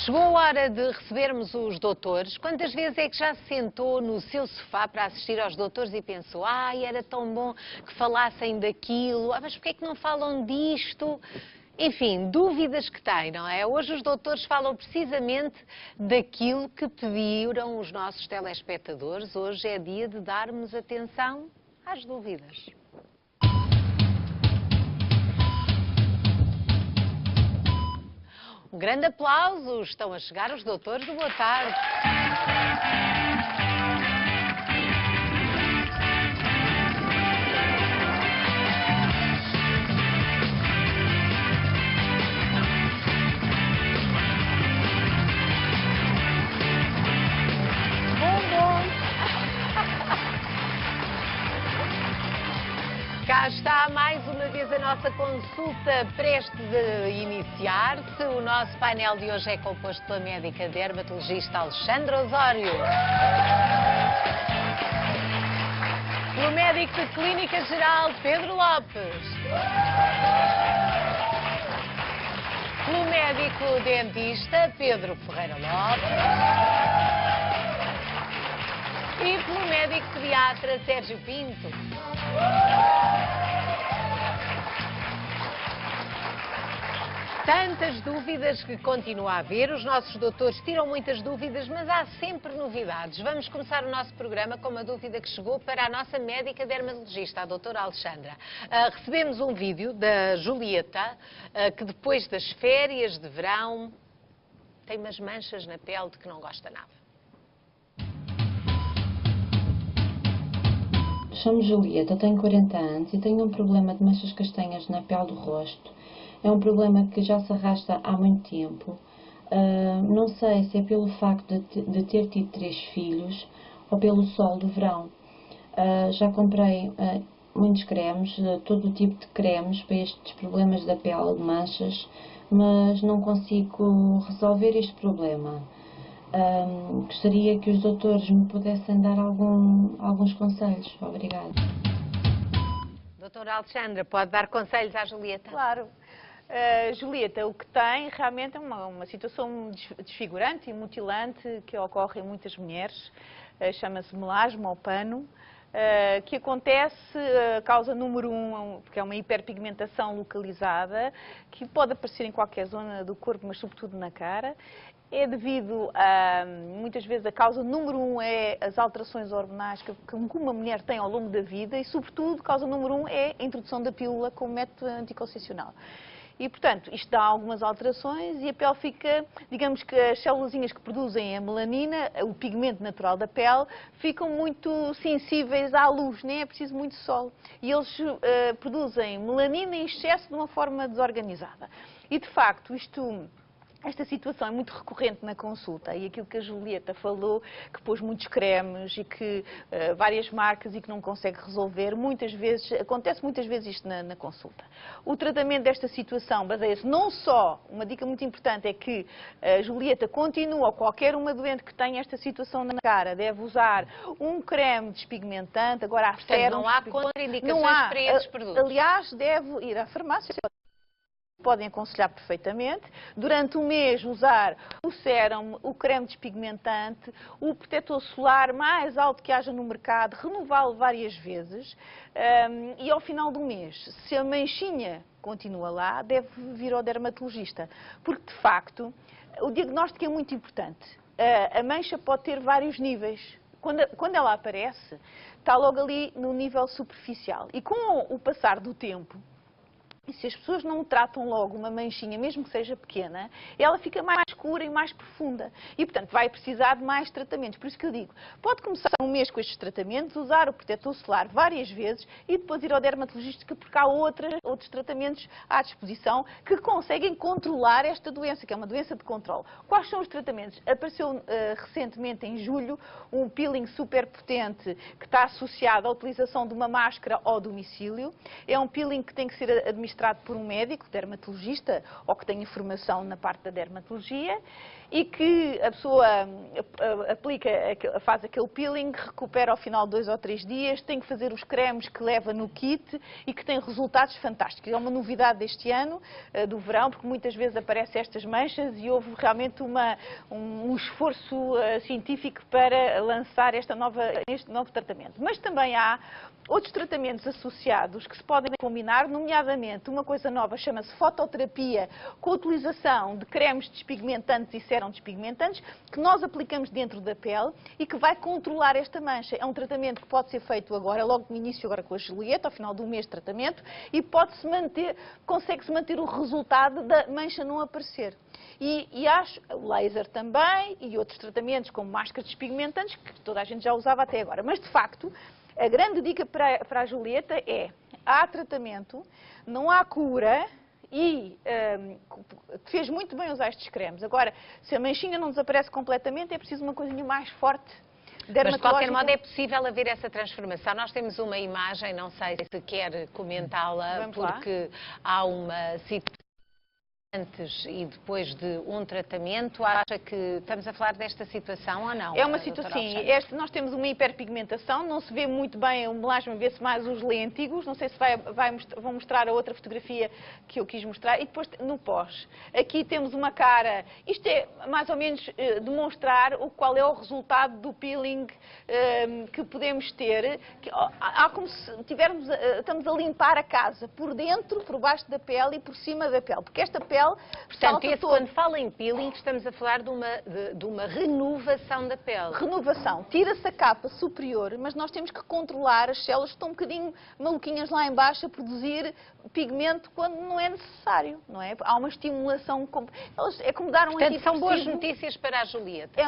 Chegou a hora de recebermos os doutores. Quantas vezes é que já se sentou no seu sofá para assistir aos doutores e pensou: ai, era tão bom que falassem daquilo, mas porquê é que não falam disto? Enfim, dúvidas que têm, não é? Hoje os doutores falam precisamente daquilo que pediram os nossos telespectadores. Hoje é dia de darmos atenção às dúvidas. Um grande aplauso, estão a chegar os doutores do Boa Tarde. Cá está mais uma vez a nossa consulta prestes a iniciar-se. O nosso painel de hoje é composto pela médica dermatologista Alexandra Osório, pelo médico de clínica geral Pedro Lopes, pelo médico dentista Pedro Ferreira Lopes e pelo médico pediatra Sérgio Pinto. Tantas dúvidas que continua a haver, os nossos doutores tiram muitas dúvidas, mas há sempre novidades. Vamos começar o nosso programa com uma dúvida que chegou para a nossa médica dermatologista, a doutora Alexandra. Recebemos um vídeo da Julieta, que depois das férias de verão tem umas manchas na pele de que não gosta nada. Chamo-me Julieta, tenho 40 anos e tenho um problema de manchas castanhas na pele do rosto. É um problema que já se arrasta há muito tempo. Não sei se é pelo facto de ter tido 3 filhos ou pelo sol do verão. Já comprei muitos cremes, todo o tipo de cremes para estes problemas da pele, de manchas, mas não consigo resolver este problema. Gostaria que os doutores me pudessem dar alguns conselhos. Obrigada. Doutora Alexandra, pode dar conselhos à Julieta? Claro. Julieta, o que tem realmente é uma situação desfigurante e mutilante que ocorre em muitas mulheres. Chama-se melasma ou pano, que acontece, causa número 1, porque é uma hiperpigmentação localizada, que pode aparecer em qualquer zona do corpo, mas sobretudo na cara. É devido a, muitas vezes, a causa número 1 é as alterações hormonais que uma mulher tem ao longo da vida e, sobretudo, a causa número 1 é a introdução da pílula como método anticoncepcional. E, portanto, isto dá algumas alterações e a pele fica, digamos que as célulazinhas que produzem a melanina, o pigmento natural da pele, ficam muito sensíveis à luz, nem é preciso muito sol. E eles produzem melanina em excesso de uma forma desorganizada. E, de facto, esta situação é muito recorrente na consulta e aquilo que a Julieta falou, que pôs muitos cremes e que várias marcas e que não consegue resolver, acontece muitas vezes isto na consulta. O tratamento desta situação baseia-se não só, uma dica muito importante é que a Julieta continua, ou qualquer uma doente que tenha esta situação na cara, deve usar um creme despigmentante, agora há sérums. Não há contraindicações para esses produtos. Aliás, deve ir à farmácia. Podem aconselhar perfeitamente, durante um mês usar o sérum, o creme despigmentante, o protetor solar mais alto que haja no mercado, renová-lo várias vezes e ao final do mês, se a manchinha continua lá, deve vir ao dermatologista, porque de facto o diagnóstico é muito importante. A mancha pode ter vários níveis. Quando ela aparece, está logo ali no nível superficial e com o passar do tempo, e se as pessoas não tratam logo uma manchinha, mesmo que seja pequena, ela fica mais escura e mais profunda. E, portanto, vai precisar de mais tratamentos. Por isso que eu digo, pode começar um mês com estes tratamentos, usar o protetor solar várias vezes e depois ir ao dermatologista, porque há outros tratamentos à disposição que conseguem controlar esta doença, que é uma doença de controle. Quais são os tratamentos? Apareceu recentemente, em julho, um peeling super potente que está associado à utilização de uma máscara ao domicílio. É um peeling que tem que ser administrado administrado por um médico, dermatologista, ou que tenha formação na parte da dermatologia, e que a pessoa faz aquele peeling, recupera ao final de 2 ou 3 dias, tem que fazer os cremes que leva no kit e que tem resultados fantásticos. É uma novidade deste ano, do verão, porque muitas vezes aparecem estas manchas e houve realmente um esforço científico para lançar este novo tratamento. Mas também há outros tratamentos associados que se podem combinar, nomeadamente uma coisa nova chama-se fototerapia, com a utilização de cremes despigmentantes e sérum despigmentantes, que nós aplicamos dentro da pele e que vai controlar esta mancha. É um tratamento que pode ser feito agora, logo no início, agora com a Julieta, ao final do mês de tratamento, e consegue-se manter o resultado da mancha não aparecer. E acho, o laser também, e outros tratamentos como máscaras despigmentantes, que toda a gente já usava até agora. Mas, de facto, a grande dica para a Julieta é: há tratamento, não há cura e fez muito bem usar estes cremes. Agora, se a manchinha não desaparece completamente, é preciso uma coisinha mais forte. Mas de qualquer modo é possível haver essa transformação. Nós temos uma imagem, não sei se quer comentá-la, porque há uma situação antes e depois de um tratamento. Acha que estamos a falar desta situação ou não? É uma situação, sim. Nós temos uma hiperpigmentação, não se vê muito bem o melasma, vê-se mais os lêntigos. Não sei se vão mostrar a outra fotografia que eu quis mostrar. E depois no pós. Aqui temos uma cara. Isto é mais ou menos demonstrar qual é o resultado do peeling que podemos ter. Há como se estamos a limpar a casa por dentro, por baixo da pele e por cima da pele. Porque esta pele, portanto, quando fala em peeling, estamos a falar de uma renovação da pele. Renovação. Tira-se a capa superior, mas nós temos que controlar as células que estão um bocadinho maluquinhas lá em baixo a produzir pigmento quando não é necessário, não é? Há uma estimulação. É como dar um Portanto, são boas notícias para a Julieta.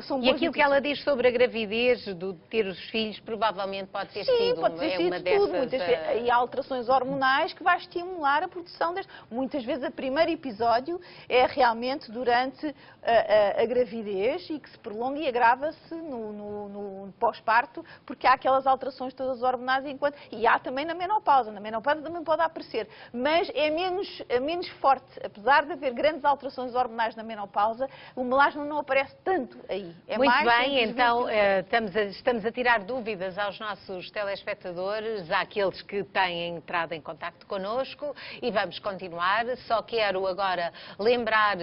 São boas e aquilo que ela diz sobre a gravidez, de ter os filhos, provavelmente pode ter sido pode ter sido uma dessas... Muitas vezes, e há alterações hormonais que vai estimular a produção deste. Muitas vezes a primeiro episódio é realmente durante a gravidez e que se prolonga e agrava-se no pós-parto, porque há aquelas alterações todas hormonais e há também na menopausa. Na menopausa também pode aparecer, mas é menos forte. Apesar de haver grandes alterações hormonais na menopausa, o melasma não aparece tanto aí. Muito bem, então estamos a tirar dúvidas aos nossos telespectadores, àqueles que têm entrado em contacto connosco, e vamos continuar. Só quero agora lembrar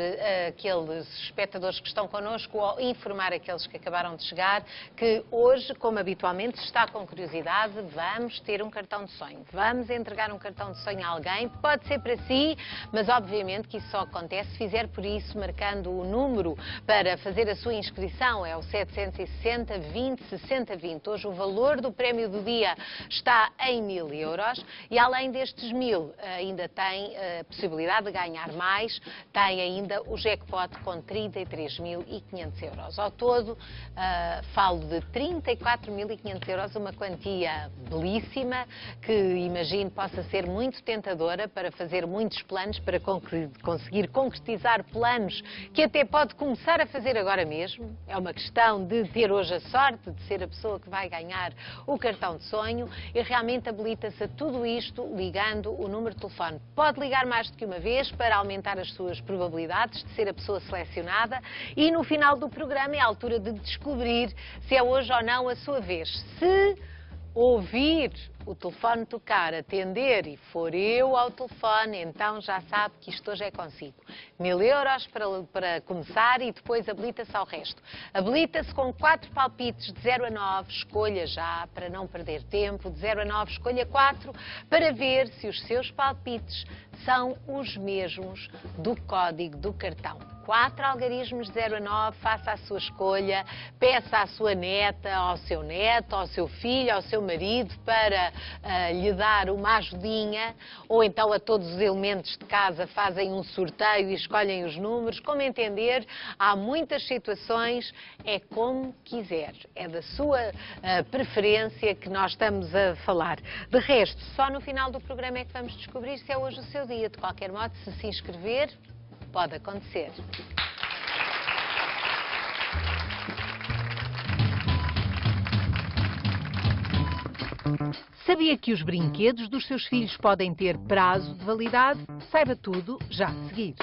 aqueles espectadores que estão connosco ou informar aqueles que acabaram de chegar que hoje, como habitualmente, se está com curiosidade, vamos ter um cartão de sonho. Vamos entregar um cartão de sonho a alguém, pode ser para si, mas obviamente que isso só acontece se fizer por isso, marcando o número para fazer a sua inscrição, é o 760 20 60 20. Hoje o valor do prémio do dia está em 1000 euros e além destes 1000 ainda tem a possibilidade de ganhar mais, tem ainda o jackpot com 33.500 euros. Ao todo, falo de 34.500 euros, uma quantia belíssima, que imagino possa ser muito tentadora para fazer muitos planos, para conseguir concretizar planos que até pode começar a fazer agora mesmo. É uma questão de ter hoje a sorte de ser a pessoa que vai ganhar o cartão de sonho e realmente habilita-se a tudo isto ligando o número de telefone. Pode ligar mais do que uma vez para aumentar as suas probabilidades de ser a pessoa selecionada e no final do programa é a altura de descobrir se é hoje ou não a sua vez. Se ouvir o telefone tocar, atender e for eu ao telefone, então já sabe que isto hoje é consigo. 1000 euros para começar e depois habilita-se ao resto. Habilita-se com 4 palpites de 0 a 9, escolha já para não perder tempo, de 0 a 9 escolha 4 para ver se os seus palpites são os mesmos do código do cartão. 4 algarismos de 0 a 9, faça a sua escolha, peça à sua neta, ao seu neto, ao seu filho, ao seu marido para lhe dar uma ajudinha, ou então a todos os elementos de casa fazem um sorteio e escolhem os números, como entender. Há muitas situações, é como quiser, é da sua preferência que nós estamos a falar. De resto, só no final do programa é que vamos descobrir se é hoje o seu dia. De qualquer modo, se inscrever, pode acontecer. Sabia que os brinquedos dos seus filhos podem ter prazo de validade? Saiba tudo já a seguir.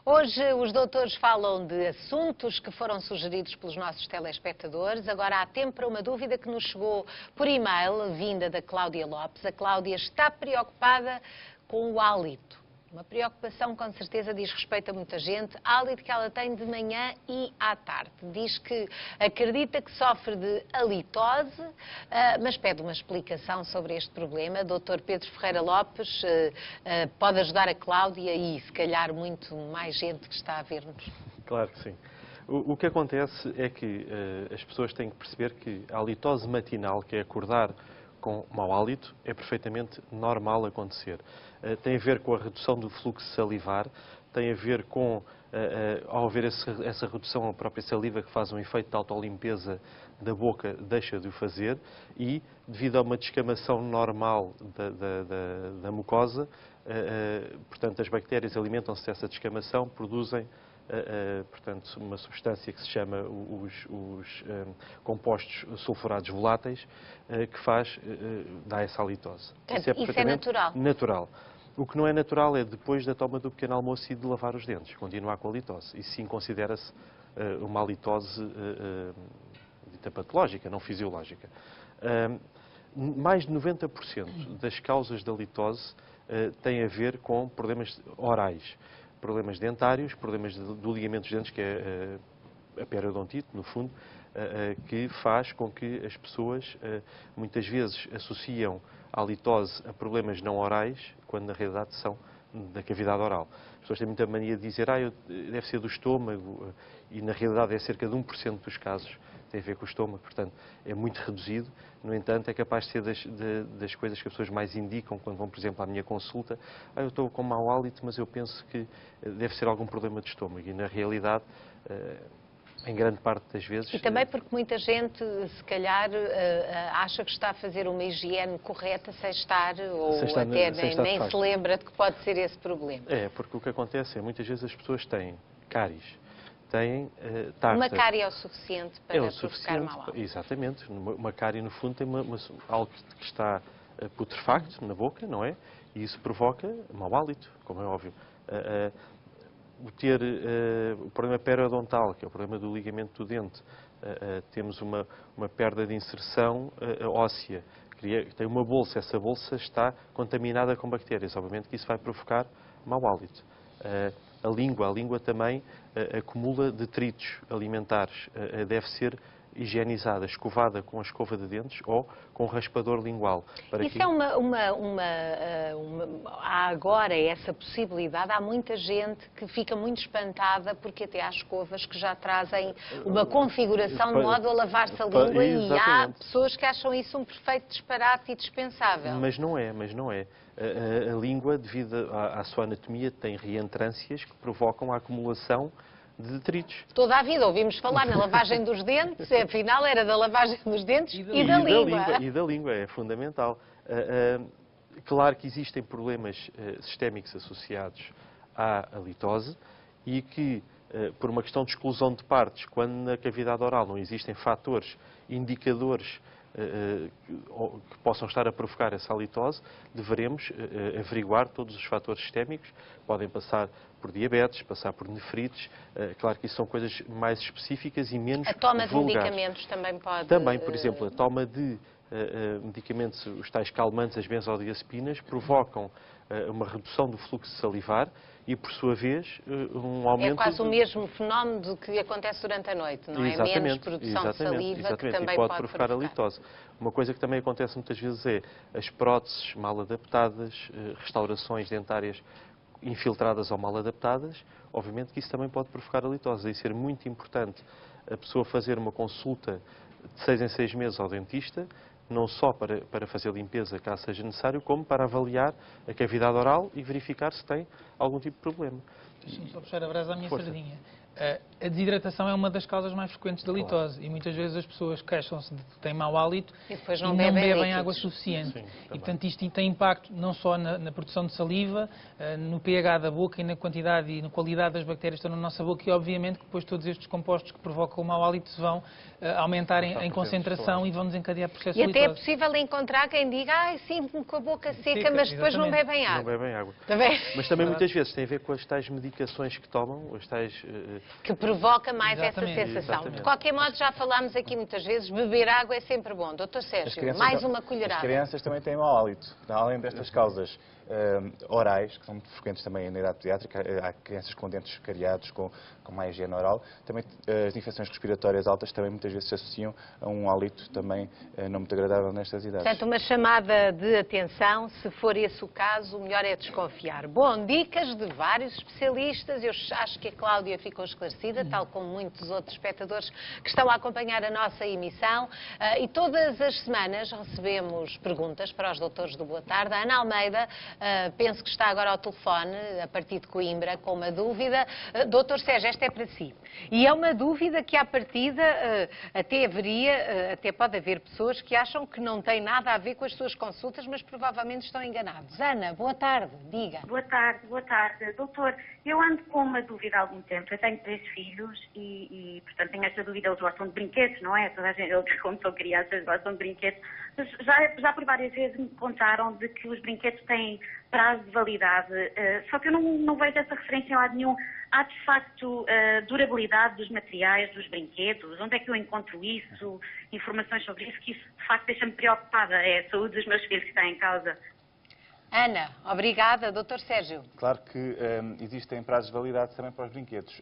Hoje os doutores falam de assuntos que foram sugeridos pelos nossos telespectadores. Agora há tempo para uma dúvida que nos chegou por e-mail, vinda da Cláudia Lopes. A Cláudia está preocupada com o hálito. Uma preocupação, com certeza, diz respeito a muita gente. Hálito que ela tem de manhã e à tarde. Diz que acredita que sofre de halitose, mas pede uma explicação sobre este problema. Dr. Pedro Ferreira Lopes pode ajudar a Cláudia e, se calhar, muito mais gente que está a ver-nos. Claro que sim. O que acontece é que as pessoas têm que perceber que a halitose matinal, que é acordar com mau hálito, é perfeitamente normal acontecer. Tem a ver com a redução do fluxo salivar, tem a ver com, ao haver essa redução, a própria saliva que faz um efeito de autolimpeza da boca deixa de o fazer e, devido a uma descamação normal da mucosa, portanto, as bactérias alimentam-se dessa descamação, produzem portanto, uma substância que se chama os compostos sulfurados voláteis, que dá essa halitose. Isso é natural? Natural. O que não é natural é, depois da toma do pequeno almoço e de lavar os dentes, continuar com a halitose. Isso sim considera-se uma halitose dita patológica, não fisiológica. Mais de 90% das causas da halitose têm a ver com problemas orais. Problemas dentários, problemas do ligamento dos dentes, que é a periodontite, no fundo, que faz com que as pessoas muitas vezes associam a halitose a problemas não orais, quando na realidade são da cavidade oral. As pessoas têm muita mania de dizer deve ser do estômago, e na realidade é cerca de 1% dos casos tem a ver com o estômago, portanto é muito reduzido. No entanto, é capaz de ser das coisas que as pessoas mais indicam quando vão, por exemplo, à minha consulta. Eu estou com mau hálito, mas eu penso que deve ser algum problema de estômago. E na realidade, em grande parte das vezes... E também porque muita gente, se calhar, acha que está a fazer uma higiene correta sem estar, ou até nem se lembra de que pode ser esse problema. É, porque o que acontece é, muitas vezes as pessoas têm cáries, têm tártaro. Uma cárie é o suficiente para provocar mau hálito. Exatamente. Uma cárie, no fundo, tem algo que está putrefacto na boca, não é? E isso provoca mau hálito, como é óbvio. O problema periodontal, que é o problema do ligamento do dente, temos uma perda de inserção óssea. Tem uma bolsa, essa bolsa está contaminada com bactérias. Obviamente que isso vai provocar mau hálito. A língua também acumula detritos alimentares. Deve ser higienizada, escovada com a escova de dentes ou com raspador lingual. Isso é há agora essa possibilidade. Há muita gente que fica muito espantada porque até há escovas que já trazem uma configuração de modo a lavar-se a língua e há pessoas que acham isso um perfeito disparate e dispensável. Mas não é. A língua, devido à sua anatomia, tem reentrâncias que provocam a acumulação de detritos. Toda a vida ouvimos falar na lavagem dos dentes, afinal era da lavagem dos dentes e da língua. E da língua, é fundamental. Claro que existem problemas sistémicos associados à halitose e que, por uma questão de exclusão de partes, quando na cavidade oral não existem fatores, indicadores que possam estar a provocar essa halitose, deveremos averiguar todos os fatores sistémicos. Podem passar por diabetes, passar por nefrites. Claro que isso são coisas mais específicas e menos vulgares. A toma de medicamentos também pode... Também, por exemplo, a toma de medicamentos, os tais calmantes, as benzodiazepinas, provocam uma redução do fluxo salivar e, por sua vez, um aumento... É quase o mesmo fenómeno do que acontece durante a noite, não é? Menos produção de saliva, que também pode provocar a halitose. Uma coisa que também acontece muitas vezes é as próteses mal adaptadas, restaurações dentárias infiltradas ou mal adaptadas. Obviamente que isso também pode provocar halitose. Daí ser muito importante a pessoa fazer uma consulta de 6 em 6 meses ao dentista, não só para fazer limpeza, caso seja necessário, como para avaliar a cavidade oral e verificar se tem algum tipo de problema. Deixa-me só puxar a brasa à minha sardinha. A desidratação é uma das causas mais frequentes da litose e muitas vezes as pessoas queixam-se de que têm mau hálito E depois não e não bebem bebem líquidos. água suficiente. Sim, E, portanto, isto tem impacto não só na produção de saliva, no pH da boca e na quantidade e na qualidade das bactérias que estão na nossa boca e, obviamente, que depois todos estes compostos que provocam o mau hálito vão aumentar em concentração e vão desencadear processos E de até é litose. possível encontrar quem diga, ai, sinto-me com a boca seca, mas depois não exatamente. bebem Não água. bebem água. Também. Mas também muitas vezes tem a ver com as tais medicações que tomam, as tais... Que provoca mais essa Exatamente, sensação. exatamente. De qualquer modo, já falámos aqui muitas vezes, beber água é sempre bom. Doutor Sérgio, mais uma colherada. As crianças também têm mau hálito. Além destas causas orais, que são muito frequentes também na idade pediátrica, há crianças com dentes cariados, com má higiene oral. Também as infecções respiratórias altas também muitas vezes se associam a um hálito também não muito agradável nestas idades. Portanto, uma chamada de atenção, se for esse o caso, o melhor é desconfiar. Bom, dicas de vários especialistas, eu acho que a Cláudia ficou esclarecida, tal como muitos outros espectadores que estão a acompanhar a nossa emissão. E todas as semanas recebemos perguntas para os doutores do Boa Tarde. A Ana Almeida, penso que está agora ao telefone, a partir de Coimbra, com uma dúvida. Doutor Sérgio, esta é para si. E é uma dúvida que, à partida, até pode haver pessoas que acham que não tem nada a ver com as suas consultas, mas provavelmente estão enganados. Ana, boa tarde, diga. Boa tarde. Doutor, eu ando com uma dúvida há algum tempo. Eu tenho 3 filhos e portanto, tenho esta dúvida. Eles gostam de brinquedos, não é? Toda a gente, eles, como são crianças, gostam de brinquedos. Mas já por várias vezes me contaram de que os brinquedos têm prazo de validade, só que eu não vejo essa referência em lado nenhum. Há, de facto, durabilidade dos materiais, dos brinquedos? Onde é que eu encontro isso? Informações sobre isso? Que isso, de facto, deixa-me preocupada. É a saúde dos meus filhos que está em causa. Ana, obrigada. Doutor Sérgio. Claro que existem prazos de validade também para os brinquedos.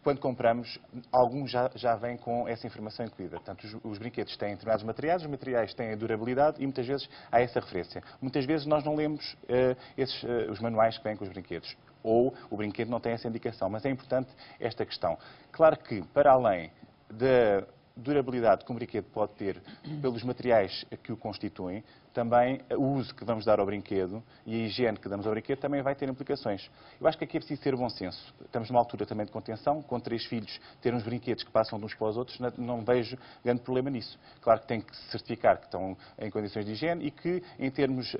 Quando compramos, alguns já vêm com essa informação incluída. Portanto, os brinquedos têm determinados materiais, os materiais têm a durabilidade e muitas vezes há essa referência. Muitas vezes nós não lemos os manuais que vêm com os brinquedos. Ou o brinquedo não tem essa indicação. Mas é importante esta questão. Claro que, para além da durabilidade que um brinquedo pode ter pelos materiais que o constituem, também o uso que vamos dar ao brinquedo e a higiene que damos ao brinquedo também vai ter implicações. Eu acho que aqui é preciso ter bom senso. Estamos numa altura também de contenção, com 3 filhos, ter uns brinquedos que passam de uns para os outros, não vejo grande problema nisso. Claro que tem que se certificar que estão em condições de higiene e que, em termos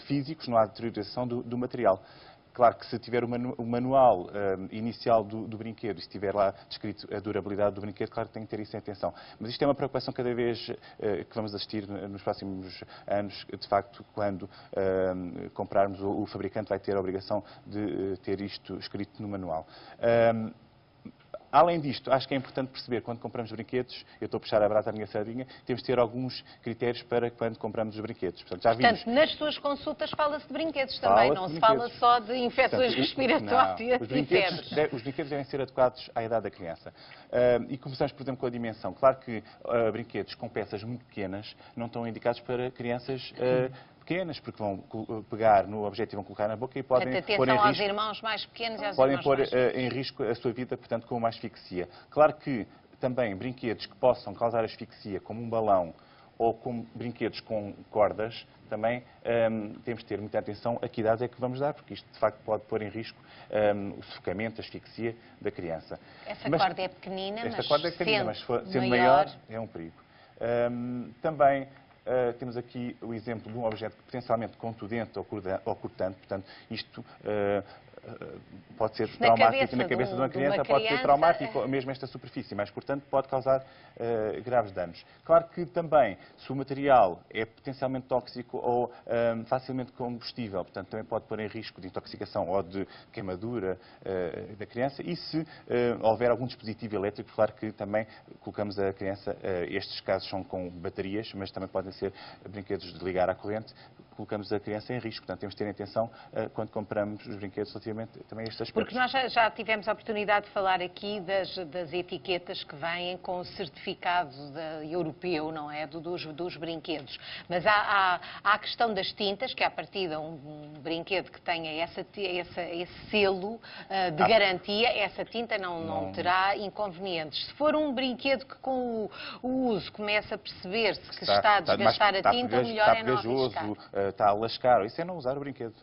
físicos, não há deterioração do material. Claro que se tiver o manual inicial do brinquedo e se tiver lá descrito a durabilidade do brinquedo, claro que tem que ter isso em atenção. Mas isto é uma preocupação cada vez que vamos assistir nos próximos anos. De facto, quando comprarmos, o fabricante vai ter a obrigação de ter isto escrito no manual. Além disto, acho que é importante perceber, quando compramos brinquedos, eu estou a puxar a brasa à minha sardinha, temos de ter alguns critérios para quando compramos os brinquedos. Portanto, nas suas consultas fala-se de brinquedos também, não se fala só de infecções respiratórias e febres. Os brinquedos devem ser adequados à idade da criança. E começamos, por exemplo, com a dimensão. Claro que brinquedos com peças muito pequenas não estão indicados para crianças pequenas, porque vão pegar no objeto e vão colocar na boca e podem pôr em risco, aos irmãos mais pequenos e aos podem irmãos pôr mais em risco a sua vida, portanto, com uma asfixia. Claro que também brinquedos que possam causar asfixia, como um balão ou como brinquedos com cordas, também temos de ter muita atenção a que idades é que vamos dar, porque isto, de facto, pode pôr em risco o sufocamento, a asfixia da criança. Essa corda é pequenina, mas sendo maior é um perigo. Também temos aqui o exemplo de um objeto potencialmente contundente ou cortante, portanto, isto pode ser traumático na cabeça de uma criança, pode ser traumático, ou mesmo esta superfície mais cortante pode causar graves danos. Claro que também, se o material é potencialmente tóxico ou facilmente combustível, portanto, também pode pôr em risco de intoxicação ou de queimadura da criança, e se houver algum dispositivo elétrico, claro que também colocamos a criança, estes casos são com baterias, mas também podem ser brinquedos de ligar à corrente, colocamos a criança em risco. Portanto, temos de ter atenção quando compramos os brinquedos relativamente também a estes aspectos. Porque nós já tivemos a oportunidade de falar aqui das etiquetas que vêm com o certificado europeu, não é? Dos brinquedos. Mas há a questão das tintas, que é a partir de um brinquedo que tenha esse selo de garantia, essa tinta não terá inconvenientes. Se for um brinquedo que com o uso começa a perceber-se que está a desgastar a tinta, o melhor é não arriscar. Está a lascar, isso é não usar o brinquedo.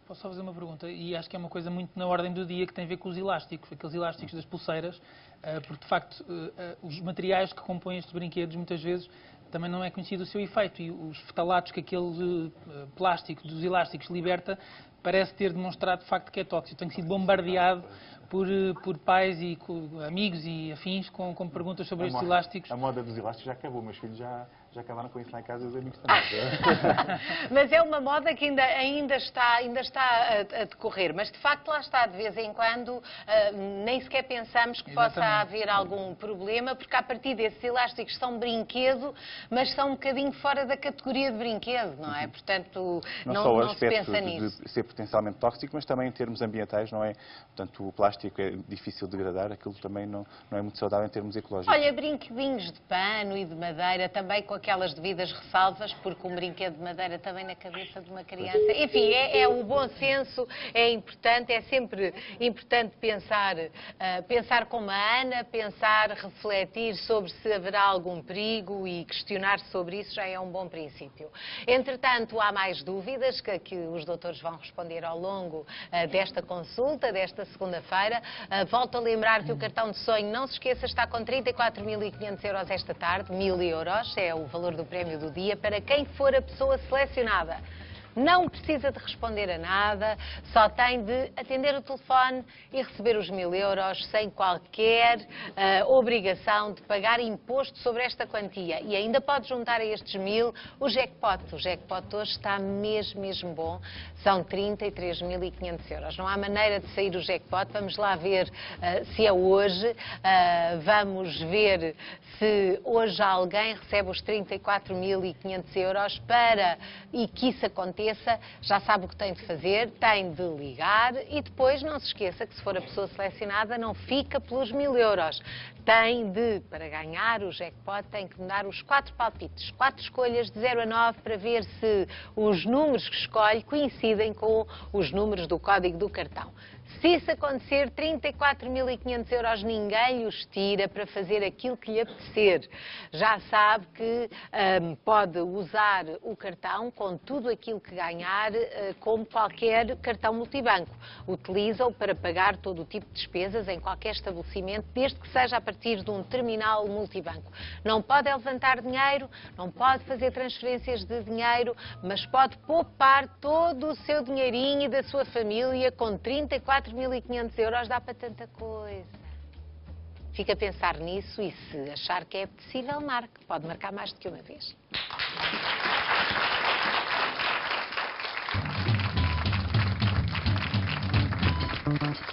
Posso só fazer uma pergunta? E acho que é uma coisa muito na ordem do dia que tem a ver com os elásticos, aqueles elásticos das pulseiras, porque de facto os materiais que compõem estes brinquedos muitas vezes também não é conhecido o seu efeito e os fetalatos que aquele plástico dos elásticos liberta parece ter demonstrado de facto que é tóxico. Tenho sido bombardeado por pais e amigos e afins com perguntas sobre estes elásticos. A moda dos elásticos já acabou, meus filhos já acabaram com isso lá em casa e os amigos também. Mas é uma moda que ainda está a decorrer. Mas, de facto, lá está, de vez em quando, nem sequer pensamos que possa haver algum problema, porque, a partir desses elásticos, são brinquedo, mas são um bocadinho fora da categoria de brinquedo, não é? Portanto, não se pensa nisso. De ser potencialmente tóxico, mas também em termos ambientais, não é? Portanto, o plástico é difícil de degradar, aquilo também não é muito saudável em termos ecológicos. Olha, brinquedinhos de pano e de madeira, também com aquelas devidas ressalvas, porque um brinquedo de madeira também na cabeça de uma criança. Enfim, é o bom senso, é importante, é sempre importante pensar como a Ana, pensar, refletir sobre se haverá algum perigo e questionar sobre isso já é um bom princípio. Entretanto, há mais dúvidas que os doutores vão responder ao longo desta consulta, desta segunda-feira. Volto a lembrar que o cartão de sonho, não se esqueça, está com 34.500 euros esta tarde, 1.000 euros, é o valor do prémio do dia, para quem for a pessoa selecionada. Não precisa de responder a nada, só tem de atender o telefone e receber os 1.000 euros sem qualquer obrigação de pagar imposto sobre esta quantia. E ainda pode juntar a estes 1.000 o jackpot. O jackpot hoje está mesmo bom. São 33.500 euros. Não há maneira de sair o jackpot. Vamos lá ver se é hoje. Vamos ver se hoje alguém recebe os 34.500 euros e que isso aconteça. Já sabe o que tem de fazer, tem de ligar e depois não se esqueça que se for a pessoa selecionada não fica pelos 1.000 euros. Para ganhar o jackpot, tem que me dar os 4 palpites, 4 escolhas de 0 a 9 para ver se os números que escolhe coincidem com os números do código do cartão. Se isso acontecer, 34.500 euros ninguém os tira para fazer aquilo que lhe apetecer. Já sabe que pode usar o cartão com tudo aquilo que ganhar, como qualquer cartão multibanco. Utiliza-o para pagar todo o tipo de despesas em qualquer estabelecimento, desde que seja a partir de um terminal multibanco. Não pode levantar dinheiro, não pode fazer transferências de dinheiro, mas pode poupar todo o seu dinheirinho e da sua família com 34.500 euros, dá para tanta coisa. Fica a pensar nisso e se achar que é possível, marque. Pode marcar mais do que uma vez.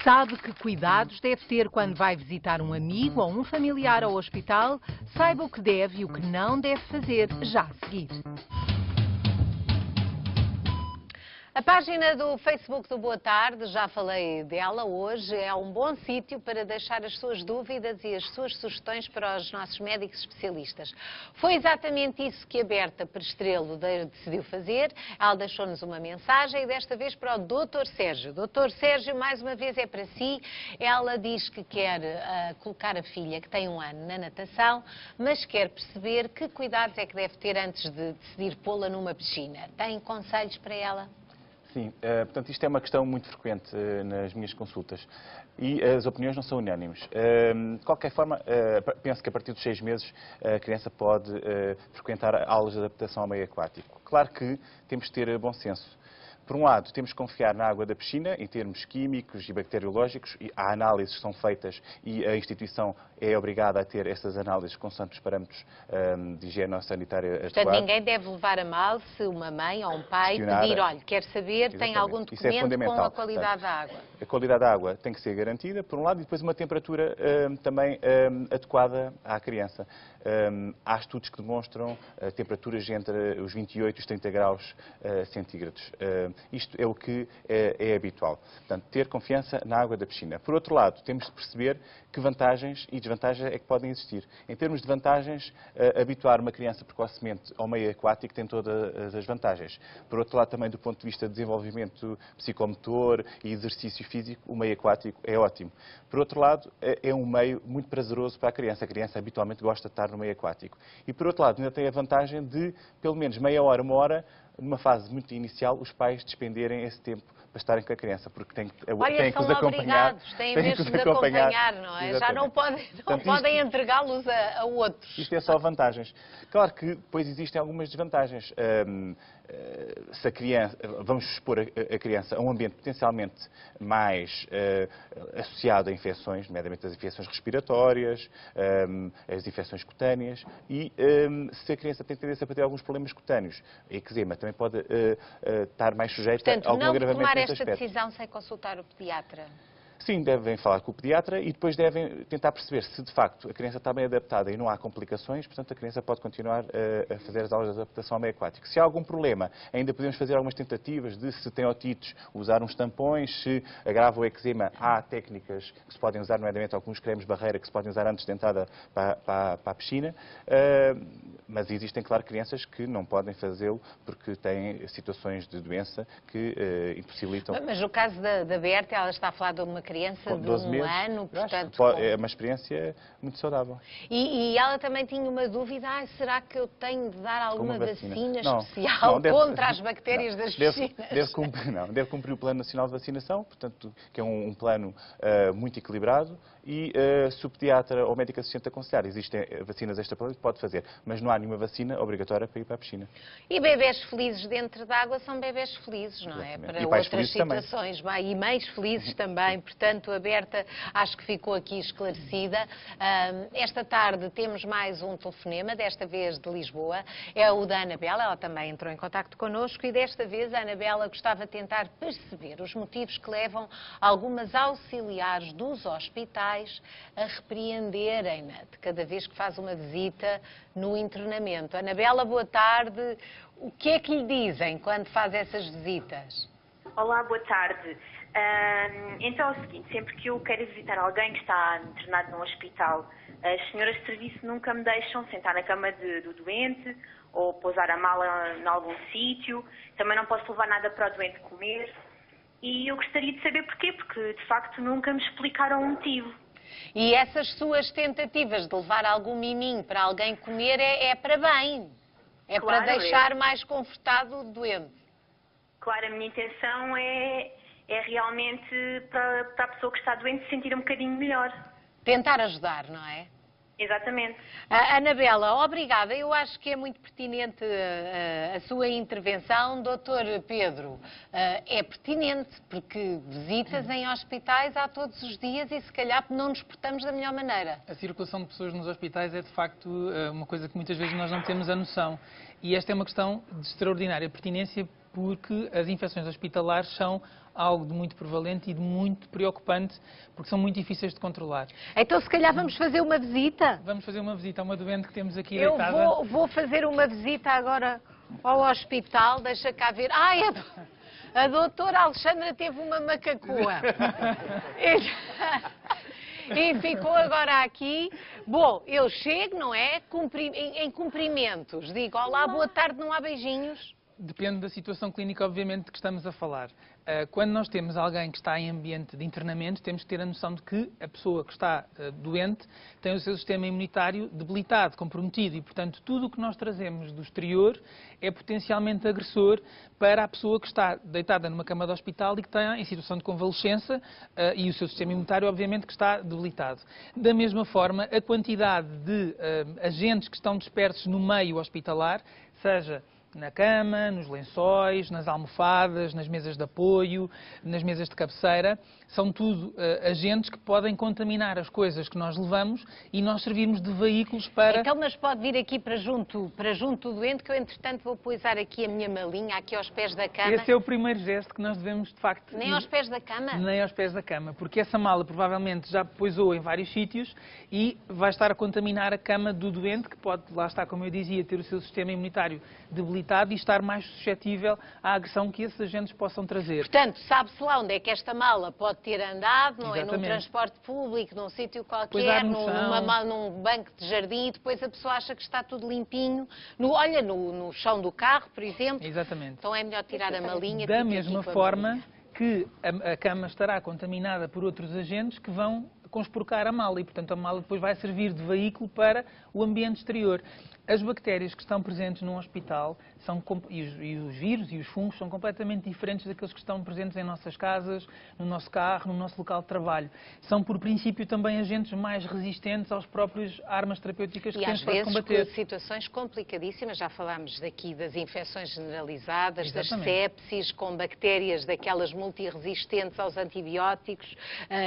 Sabe que cuidados deve ter quando vai visitar um amigo ou um familiar ao hospital? Saiba o que deve e o que não deve fazer já a seguir. A página do Facebook do Boa Tarde, já falei dela hoje, é um bom sítio para deixar as suas dúvidas e as suas sugestões para os nossos médicos especialistas. Foi exatamente isso que a Berta Perestrelo decidiu fazer. Ela deixou-nos uma mensagem e desta vez para o Dr. Sérgio. Dr. Sérgio, mais uma vez é para si. Ela diz que quer colocar a filha, que tem 1 ano, na natação, mas quer perceber que cuidados é que deve ter antes de decidir pô-la numa piscina. Tem conselhos para ela? Sim, portanto, isto é uma questão muito frequente nas minhas consultas e as opiniões não são unânimes. De qualquer forma, penso que a partir dos 6 meses a criança pode frequentar aulas de adaptação ao meio aquático. Claro que temos de ter bom senso. Por um lado, temos que confiar na água da piscina, em termos químicos e bacteriológicos, e há análises que são feitas e a instituição é obrigada a ter essas análises com santos parâmetros de higiene sanitária adequados. Portanto, ninguém deve levar a mal se uma mãe ou um pai pedir, olha, quer saber, Exatamente. tem algum documento com a qualidade da água. A qualidade da água tem que ser garantida, por um lado, e depois uma temperatura também adequada à criança. Há estudos que demonstram temperaturas entre os 28 e os 30 graus centígrados. Isto é o que é habitual. Portanto, ter confiança na água da piscina. Por outro lado, temos de perceber que vantagens e desvantagens é que podem existir. Em termos de vantagens, habituar uma criança precocemente ao meio aquático tem todas as vantagens. Por outro lado, também do ponto de vista de desenvolvimento psicomotor e exercício físico, o meio aquático é ótimo. Por outro lado, é um meio muito prazeroso para a criança. A criança habitualmente gosta de estar no meio aquático. E por outro lado, ainda tem a vantagem de, pelo menos meia hora, 1 hora, numa fase muito inicial, os pais despenderem esse tempo para estarem com a criança, porque têm que Olha, os são acompanhar. obrigados, têm mesmo de acompanhar, não é? Já não podem, podem entregá-los a outros. Isto é só vantagens. Claro que depois existem algumas desvantagens. Se a criança, vamos expor a criança a um ambiente potencialmente mais associado a infecções, nomeadamente as infecções respiratórias, as infecções cutâneas, e se a criança tem tendência para ter alguns problemas cutâneos, a eczema também pode estar mais sujeita a algum agravamento tomar nesse esta aspecto. decisão sem consultar o pediatra? Sim, devem falar com o pediatra e depois devem tentar perceber se de facto a criança está bem adaptada e não há complicações, portanto a criança pode continuar a fazer as aulas de adaptação ao meio aquático. Se há algum problema, ainda podemos fazer algumas tentativas de, se tem otites, usar uns tampões, se agrava o eczema, há técnicas que se podem usar, nomeadamente alguns cremes barreira que se podem usar antes de entrada para a piscina, mas existem, claro, crianças que não podem fazê-lo porque têm situações de doença que impossibilitam. Mas no caso da Berta, ela está a falar de uma criança de 12 um meses, ano, portanto... é uma experiência muito saudável. E ela também tinha uma dúvida, será que eu tenho de dar alguma vacina especial deve, contra as bactérias das piscinas? Deve cumprir o Plano Nacional de Vacinação, portanto, que é um plano muito equilibrado, e se o pediatra ou o médico assistente aconselhar, existem vacinas extrapolarizadas, pode fazer, mas não há nenhuma vacina obrigatória para ir para a piscina. E bebés felizes dentro d'água são bebés felizes, não é? Exatamente. Para E pais outras felizes situações. E mães felizes também. Portanto, a Berta acho que ficou aqui esclarecida. Esta tarde temos mais um telefonema, desta vez de Lisboa. É o da Anabela, ela também entrou em contacto connosco e desta vez a Anabela gostava de tentar perceber os motivos que levam algumas auxiliares dos hospitais a repreenderem-na de cada vez que faz uma visita no internamento. Anabela, boa tarde. O que é que lhe dizem quando faz essas visitas? Olá, boa tarde. Então é o seguinte, sempre que eu quero visitar alguém que está internado num hospital, as senhoras de serviço nunca me deixam sentar na cama do doente ou pousar a mala em algum sítio. Também não posso levar nada para o doente comer. E eu gostaria de saber porquê, porque de facto nunca me explicaram o motivo. E essas suas tentativas de levar algum miminho para alguém comer é para bem. É claro, para deixar mais confortado o doente. Claro, a minha intenção é realmente para a pessoa que está doente se sentir um bocadinho melhor. Tentar ajudar, não é? Exatamente. Anabela, obrigada. Eu acho que é muito pertinente a sua intervenção. Doutor Pedro, é pertinente porque visitas em hospitais há todos os dias e se calhar não nos portamos da melhor maneira. A circulação de pessoas nos hospitais é de facto uma coisa que muitas vezes nós não temos a noção. E esta é uma questão de extraordinária pertinência porque as infecções hospitalares são algo de muito prevalente e de muito preocupante, porque são muito difíceis de controlar. Então, se calhar vamos fazer uma visita? Vamos fazer uma visita a uma doente que temos aqui Eu deitada. vou fazer uma visita agora ao hospital, deixa cá ver. Ai, a doutora Alexandra teve uma macacua. E ficou agora aqui. Bom, eu chego, não é? Em cumprimentos. Digo, olá, boa tarde, não há beijinhos? Depende da situação clínica, obviamente, que estamos a falar. Quando nós temos alguém que está em ambiente de internamento, temos que ter a noção de que a pessoa que está doente tem o seu sistema imunitário debilitado, comprometido e, portanto, tudo o que nós trazemos do exterior é potencialmente agressor para a pessoa que está deitada numa cama de hospital e que está em situação de convalescença e o seu sistema imunitário, obviamente, que está debilitado. Da mesma forma, a quantidade de agentes que estão dispersos no meio hospitalar, seja na cama, nos lençóis, nas almofadas, nas mesas de apoio, nas mesas de cabeceira, são tudo agentes que podem contaminar as coisas que nós levamos e nós servimos de veículos para... Então, mas pode vir aqui para junto do doente, que eu, entretanto, vou pousar aqui a minha malinha, aqui aos pés da cama. Esse é o primeiro gesto que nós devemos, de facto... Nem aos pés da cama? Nem aos pés da cama, porque essa mala provavelmente já pousou em vários sítios e vai estar a contaminar a cama do doente, que pode, lá está, como eu dizia, ter o seu sistema imunitário debilitado e estar mais suscetível à agressão que esses agentes possam trazer. Portanto, sabe-se lá onde é que esta mala pode ter andado, não Exatamente. é? Num transporte público, num sítio qualquer, num banco de jardim, e depois a pessoa acha que está tudo limpinho. No chão do carro, por exemplo. Exatamente. Então é melhor tirar a malinha. Da mesma forma que a cama estará contaminada por outros agentes que vão conspurcar a mala e, portanto, a mala depois vai servir de veículo para o ambiente exterior. As bactérias que estão presentes num hospital e os vírus e os fungos são completamente diferentes daqueles que estão presentes em nossas casas, no nosso carro, no nosso local de trabalho. São, por princípio, também agentes mais resistentes aos próprios armas terapêuticas que temos para combater. E às vezes com situações complicadíssimas, já falámos daqui das infecções generalizadas, das sepsis, com bactérias daquelas multiresistentes aos antibióticos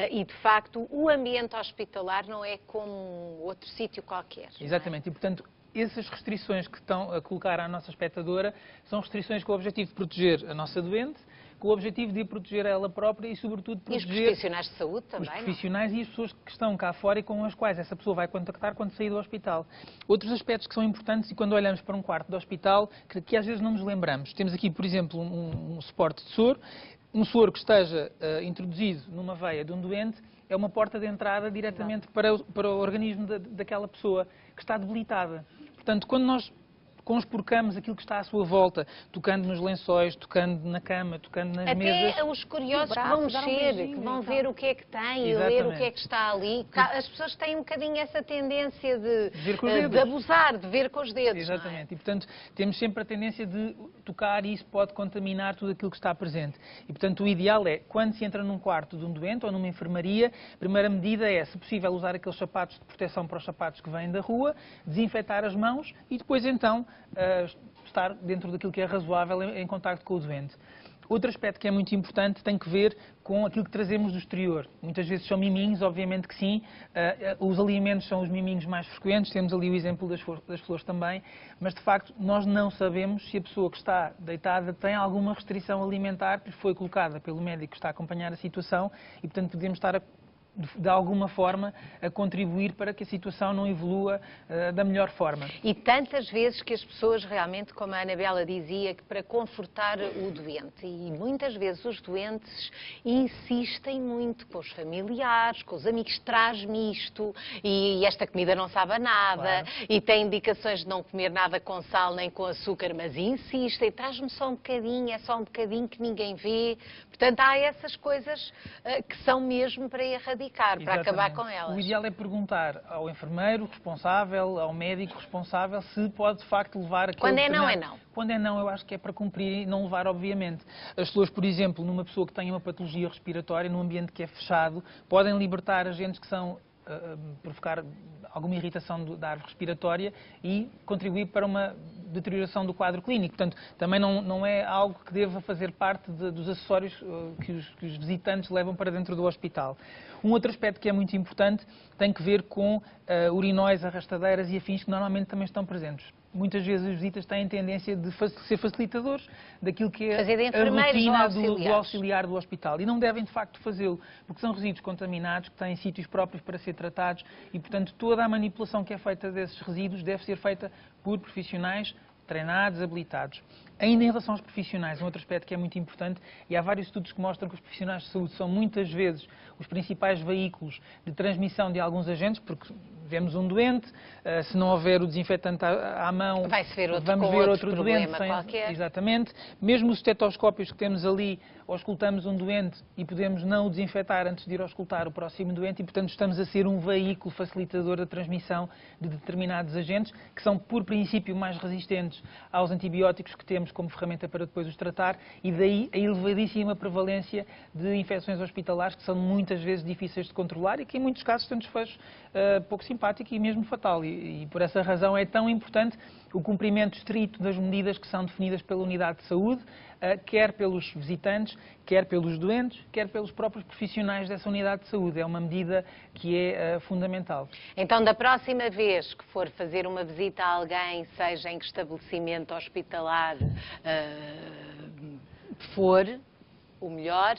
e, de facto, o ambiente hospitalar não é como outro sítio qualquer. Exatamente, e, portanto, essas restrições que estão a colocar à nossa espectadora são restrições com o objetivo de proteger a nossa doente, com o objetivo de a proteger a ela própria e, sobretudo, proteger os profissionais de saúde também, os profissionais e as pessoas que estão cá fora e com as quais essa pessoa vai contactar quando sair do hospital. Outros aspectos que são importantes e quando olhamos para um quarto de hospital, que às vezes não nos lembramos. Temos aqui, por exemplo, um suporte de soro. Um soro que esteja introduzido numa veia de um doente é uma porta de entrada diretamente para o organismo daquela pessoa que está debilitada. Portanto, quando nós conspurcamos aquilo que está à sua volta, tocando nos lençóis, tocando na cama, tocando nas mesas... Até os curiosos que vão mexer, que vão ver o que é que tem e ler o que é que está ali. As pessoas têm um bocadinho essa tendência de abusar, de ver com os dedos. Exatamente. E, portanto, temos sempre a tendência de tocar e isso pode contaminar tudo aquilo que está presente. E, portanto, o ideal é, quando se entra num quarto de um doente ou numa enfermaria, a primeira medida é, se possível, usar aqueles sapatos de proteção para os sapatos que vêm da rua, desinfetar as mãos e depois, então, estar dentro daquilo que é razoável em contacto com o doente. Outro aspecto que é muito importante tem que ver com aquilo que trazemos do exterior. Muitas vezes são miminhos, obviamente que sim. Os alimentos são os miminhos mais frequentes, temos ali o exemplo das flores também, mas de facto nós não sabemos se a pessoa que está deitada tem alguma restrição alimentar que foi colocada pelo médico que está a acompanhar a situação e, portanto, podemos estar de alguma forma a contribuir para que a situação não evolua da melhor forma. E tantas vezes que as pessoas realmente, como a Anabela dizia, que para confortar o doente, e muitas vezes os doentes insistem muito com os familiares, com os amigos, traz-me isto, e esta comida não sabe a nada, e tem indicações de não comer nada com sal nem com açúcar, mas insistem, traz-me só um bocadinho, é só um bocadinho que ninguém vê. Portanto, há essas coisas que são mesmo para erradicar, para acabar com elas. O ideal é perguntar ao enfermeiro responsável, ao médico responsável, se pode de facto levar aquele... Quando é não, é não. Quando é não, eu acho que é para cumprir e não levar, obviamente. As pessoas, por exemplo, numa pessoa que tenha uma patologia respiratória, num ambiente que é fechado, podem libertar agentes que são provocar alguma irritação da árvore respiratória e contribuir para uma deterioração do quadro clínico. Portanto, também não é algo que deva fazer parte dos acessórios que os visitantes levam para dentro do hospital. Um outro aspecto que é muito importante tem que ver com urinóis, arrastadeiras e afins que normalmente também estão presentes. Muitas vezes as visitas têm tendência de ser facilitadores daquilo que é a rotina do auxiliar do hospital. E não devem, de facto, fazê-lo, porque são resíduos contaminados, que têm sítios próprios para ser tratados e, portanto, toda a manipulação que é feita desses resíduos deve ser feita por profissionais treinados, habilitados. Ainda em relação aos profissionais, um outro aspecto que é muito importante, e há vários estudos que mostram que os profissionais de saúde são muitas vezes os principais veículos de transmissão de alguns agentes, porque vemos um doente, se não houver o desinfetante à mão, vamos ver outro doente. Qualquer. Exatamente. Mesmo os estetoscópios que temos ali, auscultamos um doente e podemos não o desinfetar antes de ir auscultar o próximo doente e, portanto, estamos a ser um veículo facilitador da transmissão de determinados agentes que são, por princípio, mais resistentes aos antibióticos que temos como ferramenta para depois os tratar e daí a elevadíssima prevalência de infecções hospitalares que são muitas vezes difíceis de controlar e que em muitos casos têm um desfecho pouco simpático e mesmo fatal. E por essa razão é tão importante o cumprimento estrito das medidas que são definidas pela unidade de saúde, quer pelos visitantes, quer pelos doentes, quer pelos próprios profissionais dessa unidade de saúde. É uma medida que é fundamental. Então, da próxima vez que for fazer uma visita a alguém, seja em que estabelecimento hospitalar for, o melhor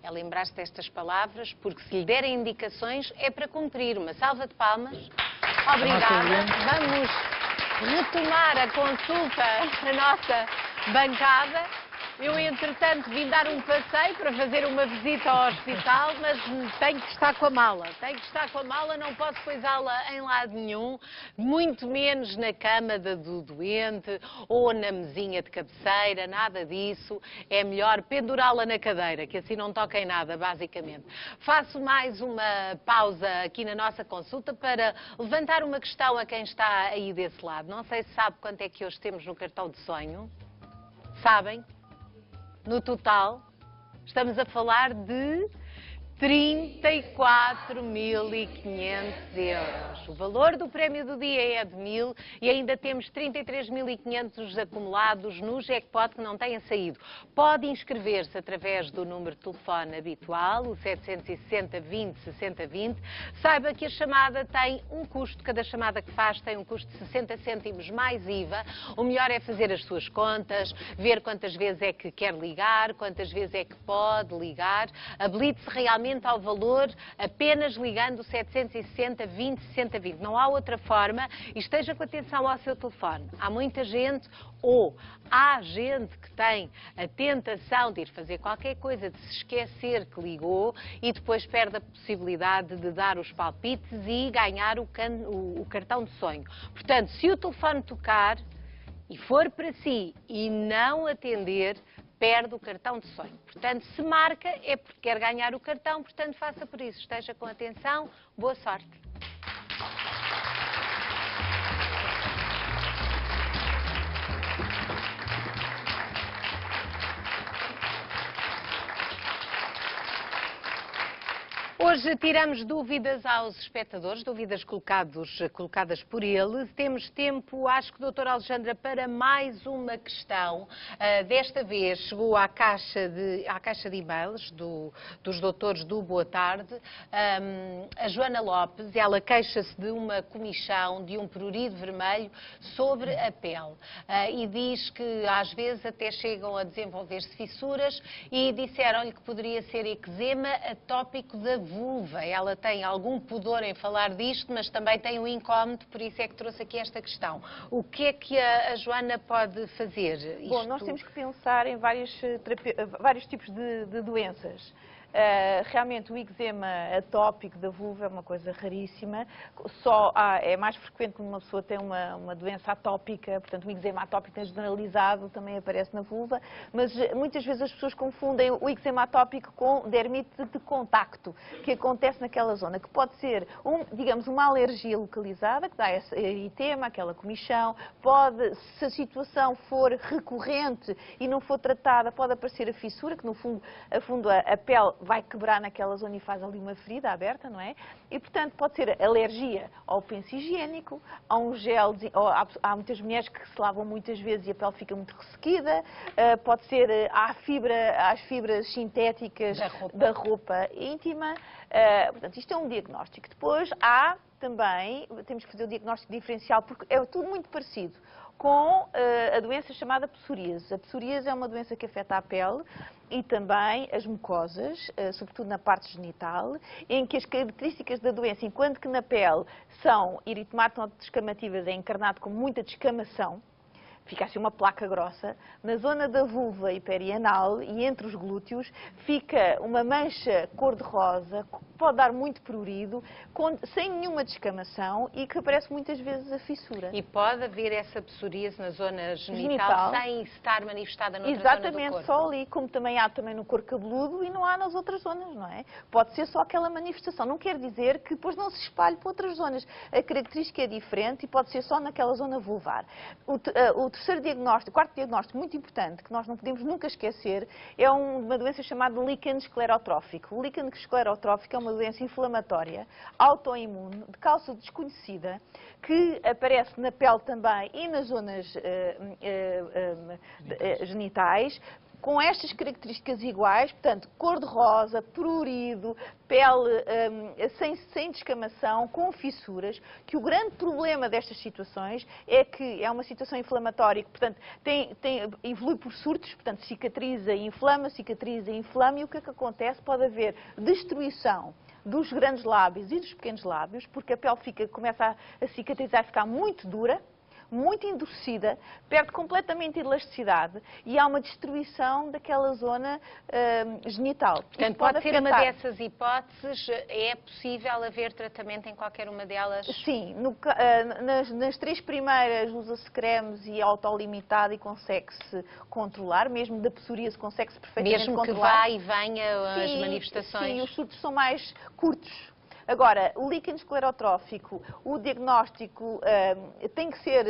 é lembrar-se destas palavras, porque se lhe derem indicações é para cumprir. Uma salva de palmas. Obrigada. Vamos retomar a consulta na nossa bancada. Eu, entretanto, vim dar um passeio para fazer uma visita ao hospital, mas tenho que estar com a mala. Tenho que estar com a mala, não posso pousá-la em lado nenhum, muito menos na cama do doente ou na mesinha de cabeceira, nada disso. É melhor pendurá-la na cadeira, que assim não toca em nada, basicamente. Faço mais uma pausa aqui na nossa consulta para levantar uma questão a quem está aí desse lado. Não sei se sabe quanto é que hoje temos no cartão de sonho. Sabem? No total, estamos a falar de 34.500 euros. O valor do prémio do dia é de 1.000 e ainda temos 33.500 acumulados no jackpot que não tenha saído. Pode inscrever-se através do número de telefone habitual, o 760 20 60 20. Saiba que a chamada tem um custo, cada chamada que faz tem um custo de 60 cêntimos mais IVA. O melhor é fazer as suas contas, ver quantas vezes é que quer ligar, quantas vezes é que pode ligar. Habilite-se realmente ao valor apenas ligando o 760 20 60 20. Não há outra forma e esteja com atenção ao seu telefone. Há muita gente ou há gente que tem a tentação de ir fazer qualquer coisa, de se esquecer que ligou e depois perde a possibilidade de dar os palpites e ganhar o cartão de sonho. Portanto, se o telefone tocar e for para si e não atender, perde o cartão de sonho. Portanto, se marca é porque quer ganhar o cartão, portanto, faça por isso. Esteja com atenção. Boa sorte. Hoje tiramos dúvidas aos espectadores, dúvidas colocadas por eles. Temos tempo, acho que, doutora Alexandra, para mais uma questão. Desta vez chegou à caixa de e-mails dos doutores do Boa Tarde. A Joana Lopes, ela queixa-se de uma comichão, de um prurido vermelho sobre a pele. E diz que às vezes até chegam a desenvolver-se fissuras e disseram-lhe que poderia ser eczema atópico da vulva. Ela tem algum pudor em falar disto, mas também tem um incómodo, por isso é que trouxe aqui esta questão. O que é que a Joana pode fazer? Bom, nós temos que pensar em vários tipos de doenças. Realmente o eczema atópico da vulva é uma coisa raríssima, é mais frequente quando uma pessoa tem uma doença atópica, portanto o eczema atópico generalizado também aparece na vulva, mas muitas vezes as pessoas confundem o eczema atópico com dermite de contacto, que acontece naquela zona, que pode ser, digamos, uma alergia localizada, que dá esse eritema, aquela comichão, se a situação for recorrente e não for tratada, pode aparecer a fissura, que no fundo a pele vai quebrar naquela zona e faz ali uma ferida aberta, não é? E, portanto, pode ser alergia ao penso higiênico, a um gel, há muitas mulheres que se lavam muitas vezes e a pele fica muito ressequida, pode ser às fibras sintéticas da roupa íntima. Portanto, isto é um diagnóstico. Depois temos que fazer o diagnóstico diferencial, porque é tudo muito parecido com a doença chamada psoríase. A psoríase é uma doença que afeta a pele e também as mucosas, sobretudo na parte genital, em que as características da doença, enquanto que na pele são eritematoidescamativas, é encarnado com muita descamação, fica assim uma placa grossa, na zona da vulva e perianal e entre os glúteos fica uma mancha cor-de-rosa, que pode dar muito prurido, sem nenhuma descamação e que aparece muitas vezes a fissura. E pode haver essa psoríase na zona genital sem estar manifestada noutra zona do corpo? Exatamente, só ali, como também há no couro cabeludo e não há nas outras zonas, não é? Pode ser só aquela manifestação, não quer dizer que depois não se espalhe para outras zonas. A característica é diferente e pode ser só naquela zona vulvar. O terceiro diagnóstico, o quarto diagnóstico muito importante, que nós não podemos nunca esquecer, é uma doença chamada líquen esclerotrófico. O líquen esclerotrófico é uma doença inflamatória, autoimune, de causa desconhecida, que aparece na pele também e nas zonas genitais, com estas características iguais, portanto, cor-de-rosa, prurido, pele sem descamação, com fissuras, que o grande problema destas situações é que é uma situação inflamatória, que, portanto, evolui por surtos, portanto, cicatriza e inflama, e o que é que acontece? Pode haver destruição dos grandes lábios e dos pequenos lábios, porque a pele começa a cicatrizar e ficar muito dura, muito endurecida, perde completamente a elasticidade e há uma destruição daquela zona genital. Portanto, pode ser uma dessas hipóteses, é possível haver tratamento em qualquer uma delas? Sim, nas 3 primeiras usa-se cremes e autolimitado e consegue-se controlar, mesmo da psoríase consegue-se perfeitamente controlar. Mesmo que vá e venha as manifestações? Sim, os estudos são mais curtos. Agora, o líquen esclerotrófico, o diagnóstico tem que ser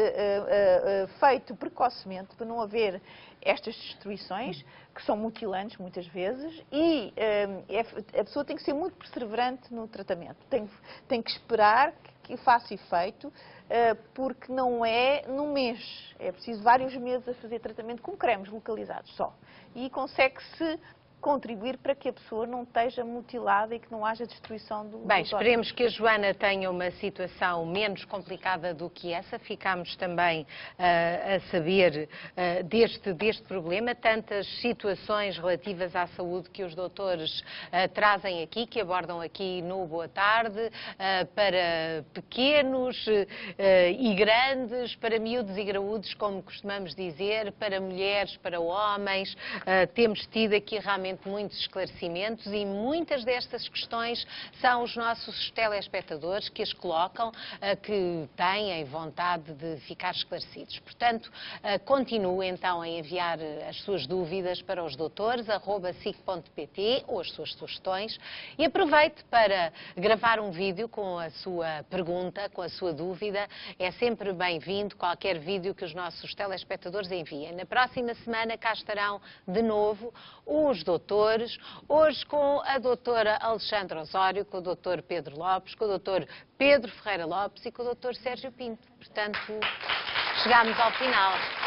feito precocemente para não haver estas destruições, que são mutilantes muitas vezes, e a pessoa tem que ser muito perseverante no tratamento. Tem que esperar que faça efeito, porque não é num mês. É preciso vários meses a fazer tratamento com cremes localizados só. E consegue-se contribuir para que a pessoa não esteja mutilada e que não haja destruição do Bem, esperemos que a Joana tenha uma situação menos complicada do que essa. Ficámos também a saber deste problema, tantas situações relativas à saúde que os doutores trazem aqui, que abordam aqui no Boa Tarde, para pequenos e grandes, para miúdos e graúdos, como costumamos dizer, para mulheres, para homens. Temos tido aqui realmente muitos esclarecimentos e muitas destas questões são os nossos telespectadores que as colocam, que têm vontade de ficar esclarecidos. Portanto, continue então a enviar as suas dúvidas para os doutores, @sic.pt, ou as suas sugestões, e aproveite para gravar um vídeo com a sua pergunta, com a sua dúvida. É sempre bem-vindo qualquer vídeo que os nossos telespectadores enviem. Na próxima semana cá estarão de novo os doutores, hoje com a doutora Alexandra Osório, com o doutor Pedro Lopes, com o doutor Pedro Ferreira Lopes e com o doutor Sérgio Pinto. Portanto, chegámos ao final.